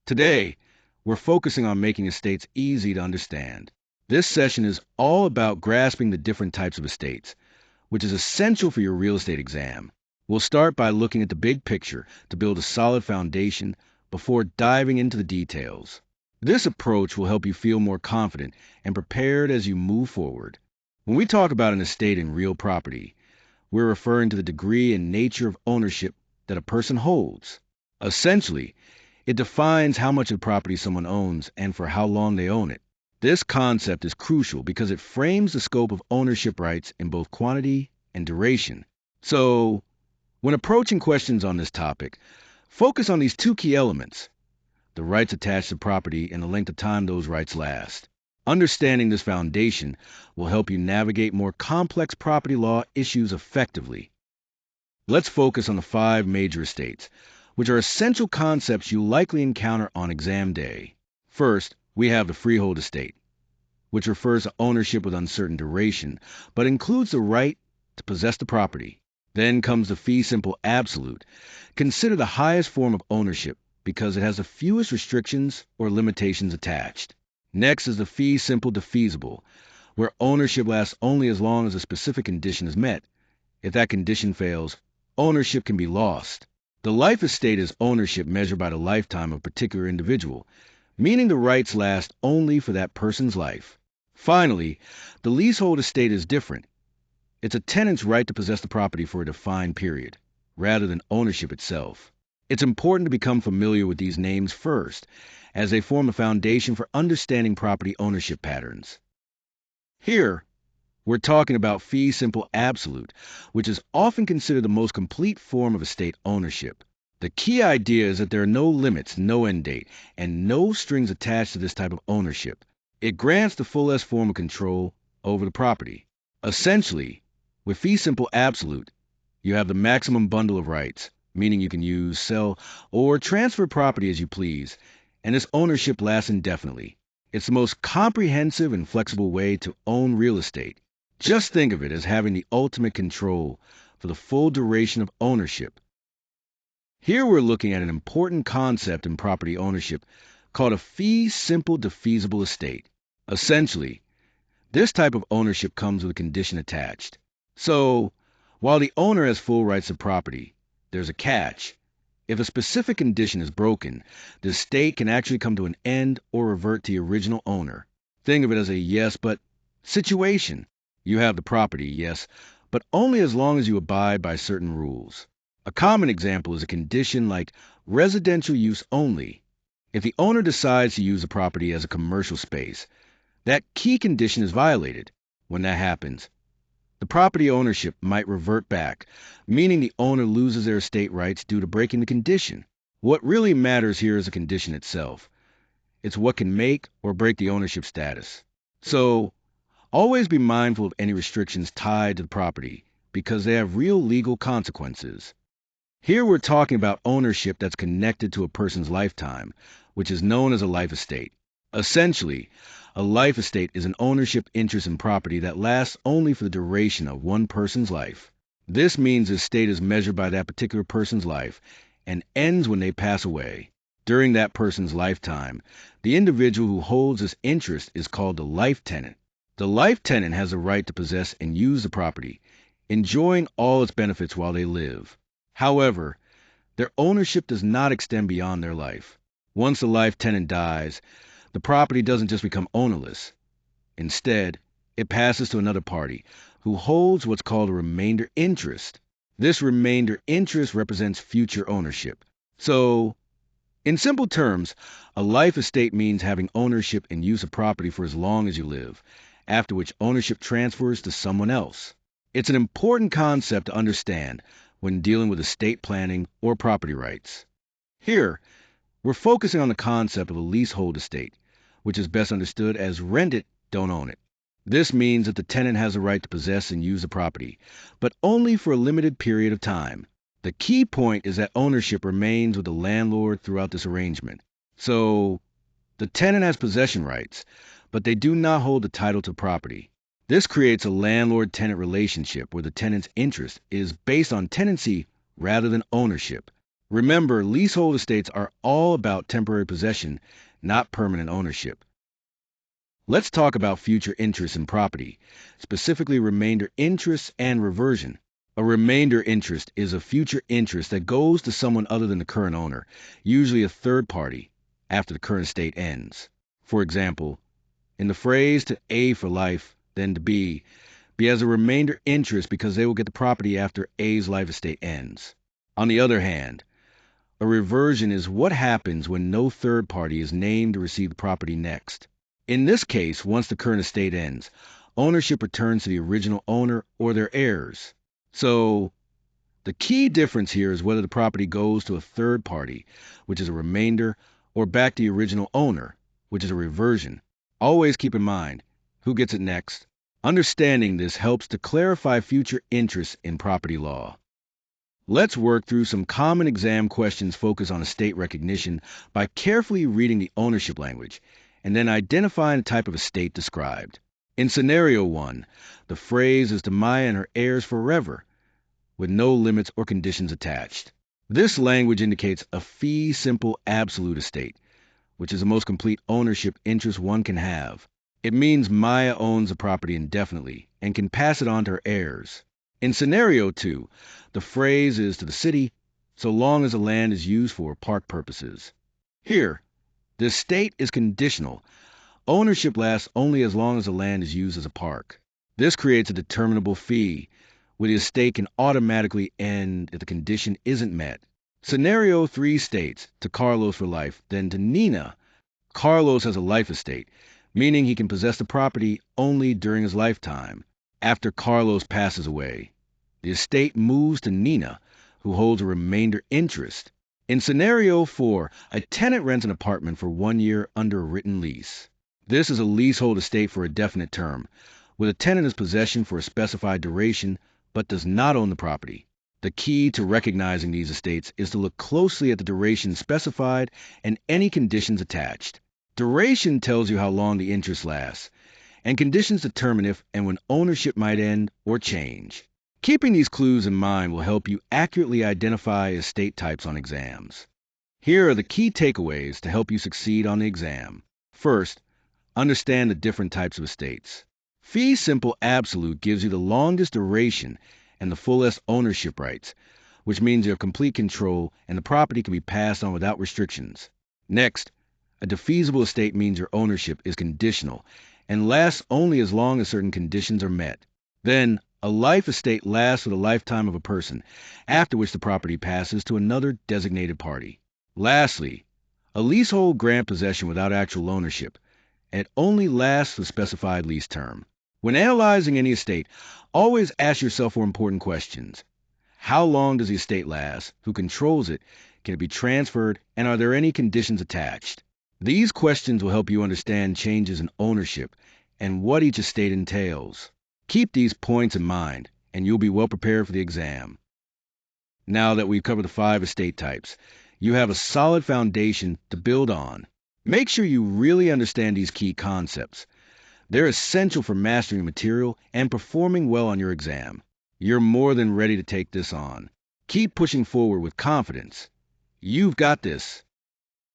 Today, we're focusing on making estates easy to understand. This session is all about grasping the different types of estates, which is essential for your real estate exam. We'll start by looking at the big picture to build a solid foundation before diving into the details. This approach will help you feel more confident and prepared as you move forward. When we talk about an estate in real property, we're referring to the degree and nature of ownership that a person holds. Essentially, it defines how much of property someone owns and for how long they own it. This concept is crucial because it frames the scope of ownership rights in both quantity and duration. So, when approaching questions on this topic, focus on these two key elements: the rights attached to property and the length of time those rights last. Understanding this foundation will help you navigate more complex property law issues effectively. Let's focus on the 5 major estates, which are essential concepts you'll likely encounter on exam day. First, we have the freehold estate, which refers to ownership with uncertain duration, but includes the right to possess the property. Then comes the fee simple absolute, considered the highest form of ownership because it has the fewest restrictions or limitations attached. Next is the fee simple defeasible, where ownership lasts only as long as a specific condition is met. If that condition fails, ownership can be lost. The life estate is ownership measured by the lifetime of a particular individual, meaning the rights last only for that person's life. Finally, the leasehold estate is different. It's a tenant's right to possess the property for a defined period, rather than ownership itself. It's important to become familiar with these names first, as they form a foundation for understanding property ownership patterns. Here, we're talking about fee simple absolute, which is often considered the most complete form of estate ownership. The key idea is that there are no limits, no end date, and no strings attached to this type of ownership. It grants the fullest form of control over the property. Essentially, with fee simple absolute, you have the maximum bundle of rights, meaning you can use, sell, or transfer property as you please, and this ownership lasts indefinitely. It's the most comprehensive and flexible way to own real estate. Just think of it as having the ultimate control for the full duration of ownership. Here we're looking at an important concept in property ownership called a fee simple defeasible estate. Essentially, this type of ownership comes with a condition attached. So, while the owner has full rights to property, there's a catch. If a specific condition is broken, the estate can actually come to an end or revert to the original owner. Think of it as a yes but situation. You have the property, yes, but only as long as you abide by certain rules. A common example is a condition like residential use only. If the owner decides to use the property as a commercial space, that key condition is violated. When that happens, the property ownership might revert back, meaning the owner loses their estate rights due to breaking the condition. What really matters here is the condition itself. It's what can make or break the ownership status. So, always be mindful of any restrictions tied to the property because they have real legal consequences. Here we're talking about ownership that's connected to a person's lifetime, which is known as a life estate. Essentially, a life estate is an ownership interest in property that lasts only for the duration of one person's life. This means the estate is measured by that particular person's life and ends when they pass away. During that person's lifetime, the individual who holds this interest is called the life tenant. The life tenant has the right to possess and use the property, enjoying all its benefits while they live. However, their ownership does not extend beyond their life. Once the life tenant dies, the property doesn't just become ownerless. Instead, it passes to another party who holds what's called a remainder interest. This remainder interest represents future ownership. So, in simple terms, a life estate means having ownership and use of property for as long as you live, after which ownership transfers to someone else. It's an important concept to understand when dealing with estate planning or property rights. Here, we're focusing on the concept of a leasehold estate, which is best understood as rent it, don't own it. This means that the tenant has the right to possess and use the property, but only for a limited period of time. The key point is that ownership remains with the landlord throughout this arrangement. So, the tenant has possession rights, but they do not hold the title to property. This creates a landlord-tenant relationship where the tenant's interest is based on tenancy rather than ownership. Remember, leasehold estates are all about temporary possession, not permanent ownership. Let's talk about future interest in property, specifically remainder interest and reversion. A remainder interest is a future interest that goes to someone other than the current owner, usually a third party, after the current estate ends. For example, in the phrase to A for life, then to B has a remainder interest because they will get the property after A's life estate ends. On the other hand, a reversion is what happens when no third party is named to receive the property next. In this case, once the current estate ends, ownership returns to the original owner or their heirs. So, the key difference here is whether the property goes to a third party, which is a remainder, or back to the original owner, which is a reversion. Always keep in mind, who gets it next? Understanding this helps to clarify future interests in property law. Let's work through some common exam questions focused on estate recognition by carefully reading the ownership language and then identifying the type of estate described. In scenario 1, the phrase is to Maya and her heirs forever, with no limits or conditions attached. This language indicates a fee simple absolute estate, which is the most complete ownership interest one can have. It means Maya owns the property indefinitely and can pass it on to her heirs. In scenario 2, the phrase is to the city so long as the land is used for park purposes. Here, the estate is conditional. Ownership lasts only as long as the land is used as a park. This creates a determinable fee, where the estate can automatically end if the condition isn't met. Scenario 3 states, to Carlos for life, then to Nina. Carlos has a life estate, meaning he can possess the property only during his lifetime. After Carlos passes away, the estate moves to Nina, who holds a remainder interest. In scenario 4, a tenant rents an apartment for 1 year under a written lease. This is a leasehold estate for a definite term, where the tenant has possession for a specified duration but does not own the property. The key to recognizing these estates is to look closely at the duration specified and any conditions attached. Duration tells you how long the interest lasts, and conditions determine if and when ownership might end or change. Keeping these clues in mind will help you accurately identify estate types on exams. Here are the key takeaways to help you succeed on the exam. First, understand the different types of estates. Fee simple absolute gives you the longest duration and the fullest ownership rights, which means you have complete control and the property can be passed on without restrictions. Next, a defeasible estate means your ownership is conditional and lasts only as long as certain conditions are met. Then, a life estate lasts for the lifetime of a person, after which the property passes to another designated party. Lastly, a leasehold grants possession without actual ownership, and it only lasts for the specified lease term. When analyzing any estate, always ask yourself 4 important questions. How long does the estate last? Who controls it? Can it be transferred? And are there any conditions attached? These questions will help you understand changes in ownership and what each estate entails. Keep these points in mind, and you'll be well prepared for the exam. Now that we've covered the 5 estate types, you have a solid foundation to build on. Make sure you really understand these key concepts. They're essential for mastering the material and performing well on your exam. You're more than ready to take this on. Keep pushing forward with confidence. You've got this.